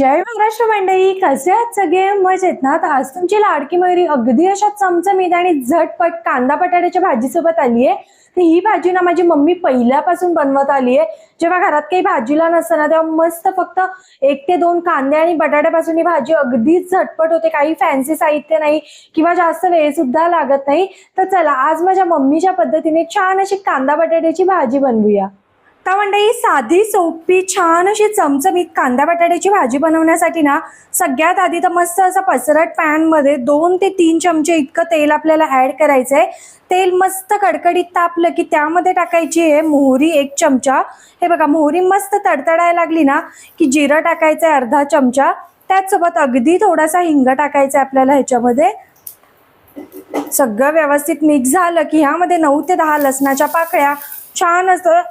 जय महाराष्ट्र मंडळी, कसे आहात सगळे? मजेत ना? तर आज तुमची लाडकी मयुरी अगदी अशा चमचमीत आणि झटपट कांदा बटाट्याच्या भाजीसोबत आली आहे. तर ही भाजी ना माझी मम्मी पहिल्यापासून बनवत आली आहे. जेव्हा घरात काही भाजीला नसतं ना तेव्हा मस्त फक्त 1 ते 2 कांदे आणि बटाट्यापासून ही भाजी अगदीच झटपट होते. काही फॅन्सी साहित्य नाही किंवा जास्त वेळ सुद्धा लागत नाही. तर चला आज माझ्या मम्मीच्या पद्धतीने छान अशी कांदा बटाट्याची भाजी बनवूया. तर मंडळी, साधी सोपी छान अशी चमचमीत कांदा बटाट्याची भाजी बनवण्यासाठी ना सगळ्यात आधी तर मस्त असं पसरट पॅन मध्ये 2 ते 3 चमचे इतकं तेल आपल्याला ऍड करायचंय. तेल मस्त कडकडीत तापलं की त्यामध्ये टाकायची आहे मोहरी 1 चमचा. हे बघा, मोहरी मस्त तडतडायला लागली ना की जिरं टाकायचंय अर्धा चमचा. त्याचसोबत अगदी थोडासा हिंग टाकायचा आपल्याला ह्याच्यामध्ये. सगळं व्यवस्थित मिक्स झालं की ह्यामध्ये 9 ते 10 लसणाच्या पाकळ्या छान असं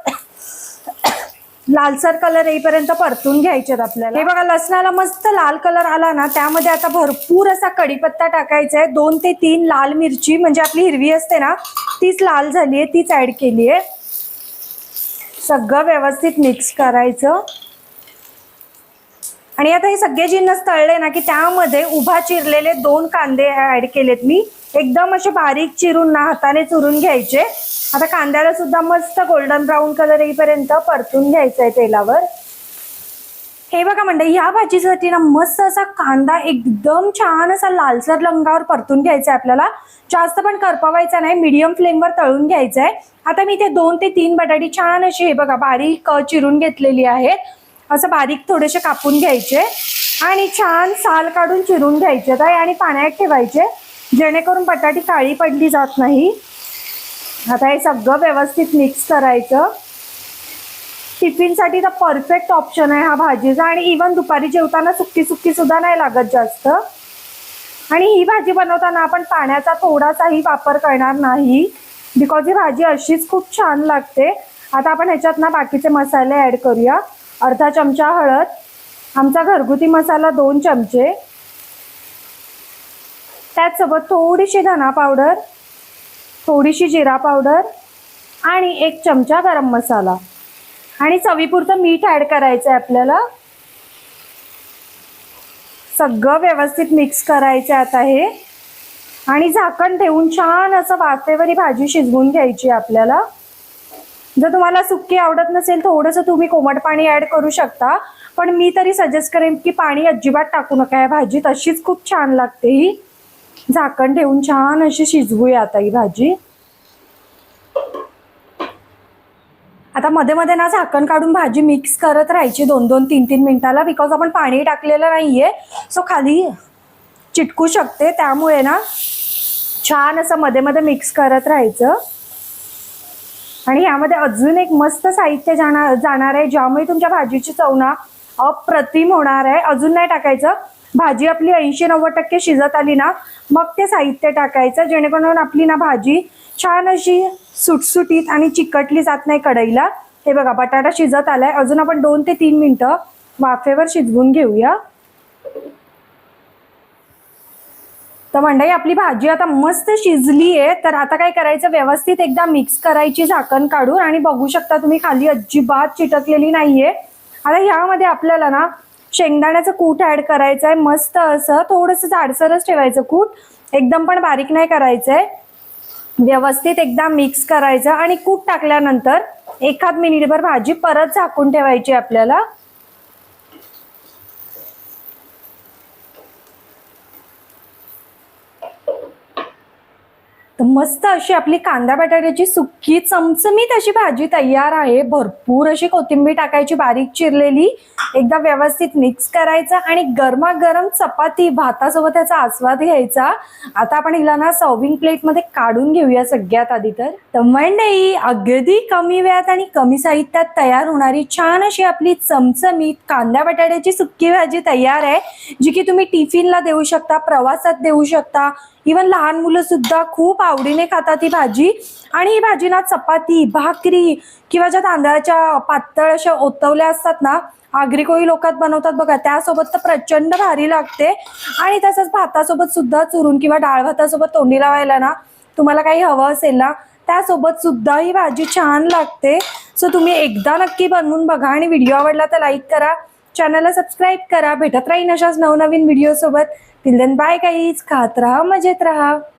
लालसर कलर येईपर्यंत परतून घ्यायचेत आपल्याला. हे बघा, लसणाला मस्त लाल कलर आला ना त्यामध्ये आता भरपूर असा कढीपत्ता टाकायचा आहे. 2 ते 3 लाल मिरची, म्हणजे आपली हिरवी असते ना तीच लाल झाली आहे, तीच ऍड केली आहे. सगळं व्यवस्थित मिक्स करायचं. आणि आता हे सगळे जिन्नस तळले ना की त्यामध्ये उभा चिरलेले 2 कांदे ऍड केलेत मी. एकदम असे बारीक चिरून ना हाताने चुरून घ्यायचे. आता कांद्याला सुद्धा मस्त गोल्डन ब्राऊन कलर येईपर्यंत परतून घ्यायचा आहे तेलावर. हे बघा मंडळी, ह्या भाजीसाठी ना मस्त असा कांदा एकदम छान असा लालसर रंगावर परतून घ्यायचा आहे आपल्याला. जास्त पण करपवायचा नाही, मीडियम फ्लेमवर तळून घ्यायचा आहे. आता मी ते 2 ते 3 बटाटी छान अशी हे बघा बारीक चिरून घेतलेली आहेत. असं बारीक थोडेसे कापून घ्यायचे आणि छान साल काढून चिरून घ्यायचे आणि पाण्यात ठेवायचे, जेणेकरून बटाटी काळी पडली जात नाही. आता हे सगळं व्यवस्थित मिक्स करायचं. टिफिनसाठी तर परफेक्ट ऑप्शन आहे हा भाजीचा. आणि इवन दुपारी जेवताना सुक्की सुक्की सुद्धा नाही लागत जास्त. आणि ही भाजी बनवताना आपण पाण्याचा थोडासाही वापर करणार नाही, बिकॉज ही भाजी अशीच खूप छान लागते. आता आपण ह्याच्यात ना बाकीचे मसाले ऍड करूया. अर्धा चमचा हळद, आमचा घरगुती मसाला 2 चमचे, त्याचसोबत थोडीशी धना पावडर, थोडीशी जिरा पावडर आणि 1 चमचा गरम मसाला आणि चवीपुरतं मीठ ऍड करायचं आहे आपल्याला. सगळं व्यवस्थित मिक्स करायचं आता हे. आणि झाकण ठेवून छान असं वाफेवर ही भाजी शिजवून घ्यायची आपल्याला. जर तुम्हाला सुक्की आवडत नसेल थोडंसं तुम्ही कोमट पाणी ऍड करू शकता, पण मी तरी सजेस्ट करेन की पाणी अजिबात टाकू नका. या भाजी तशीच खूप छान लागते ही. झाकण ठेवून छान अशी शिजवूया आता ही भाजी. आता मध्ये मध्ये ना झाकण काढून भाजी मिक्स करत राहायची 2-2, 3-3 मिनिटाला, बिकॉज आपण पाणी टाकलेलं नाहीये, सो खाली चिटकू शकते. त्यामुळे ना छान असं मध्ये मध्ये मिक्स करत राहायचं. आणि यामध्ये अजून एक मस्त साहित्य जाणार आहे, ज्यामुळे तुमच्या भाजीची चव ना अप्रतिम होणार आहे. अजून नाही टाकायचं. भाजी आपली 80-90% शिजत आली ना मग ते साहित्य टाकायचं, जेणेकरून आपली ना भाजी छान अशी सुटसुटीत आणि चिकटली जात नाही कढईला. हे बघा, बटाटा शिजत आलाय. अजून आपण 2 ते 3 मिनिटं वाफेवर शिजवून घेऊया. तर मंडळी, आपली भाजी आता मस्त शिजली आहे. तर आता काय करायचं, व्यवस्थित एकदा मिक्स करायची झाकण काढून. आणि बघू शकता तुम्ही खाली अजिबात चिटकलेली नाहीये. आता ह्यामध्ये आपल्याला ना शेंगदाण्याचं कूट ऍड करायचं आहे. मस्त असं थोडंसं जाडसरच ठेवायचं कूट, एकदम पण बारीक नाही करायचंय. व्यवस्थित एकदा मिक्स करायचं आणि कूट टाकल्यानंतर 1 मिनिटभर भाजी परत झाकून ठेवायची आपल्याला. तर मस्त अशी आपली कांदा बटाट्याची सुक्की चमचमीत अशी भाजी तयार आहे. भरपूर अशी कोथिंबीर टाकायची बारीक चिरलेली. एकदा व्यवस्थित मिक्स करायचं आणि गरमागरम चपाती भातासोबत याचा आस्वाद घ्यायचा. आता आपण हिला ना सर्विंग प्लेट मध्ये काढून घेऊया सगळ्यात आधी. तर मंडळी, अगदी कमी वेळात आणि कमी साहित्यात तयार होणारी छान अशी आपली चमचमीत कांदा बटाट्याची सुक्की भाजी तयार आहे, जी की तुम्ही टिफिनला देऊ शकता, प्रवासात देऊ शकता. इवन लहान मुलं सुद्धा खूप आवडीने खातात ही भाजी. आणि ही भाजी ना चपाती, भाकरी किंवा ज्या तांदळाच्या पातळ अशा ओतवल्या असतात ना, आगरी कोळी लोकात बनवतात बघा, त्यासोबत तर प्रचंड भारी लागते. आणि तसंच भातासोबत सुद्धा चुरून किंवा डाळ भातासोबत तोंडी लावायला ना तुम्हाला काही हवं असेल ना त्यासोबत सुद्धा ही भाजी छान लागते. सो तुम्ही एकदा नक्की बनवून बघा. आणि व्हिडिओ आवडला तर लाईक करा, चॅनलला सबस्क्राईब करा. भेटत राहीन अशाच नवनवीन व्हिडिओ सोबत. Till then bye guys. खात राहा, मजेत राहा.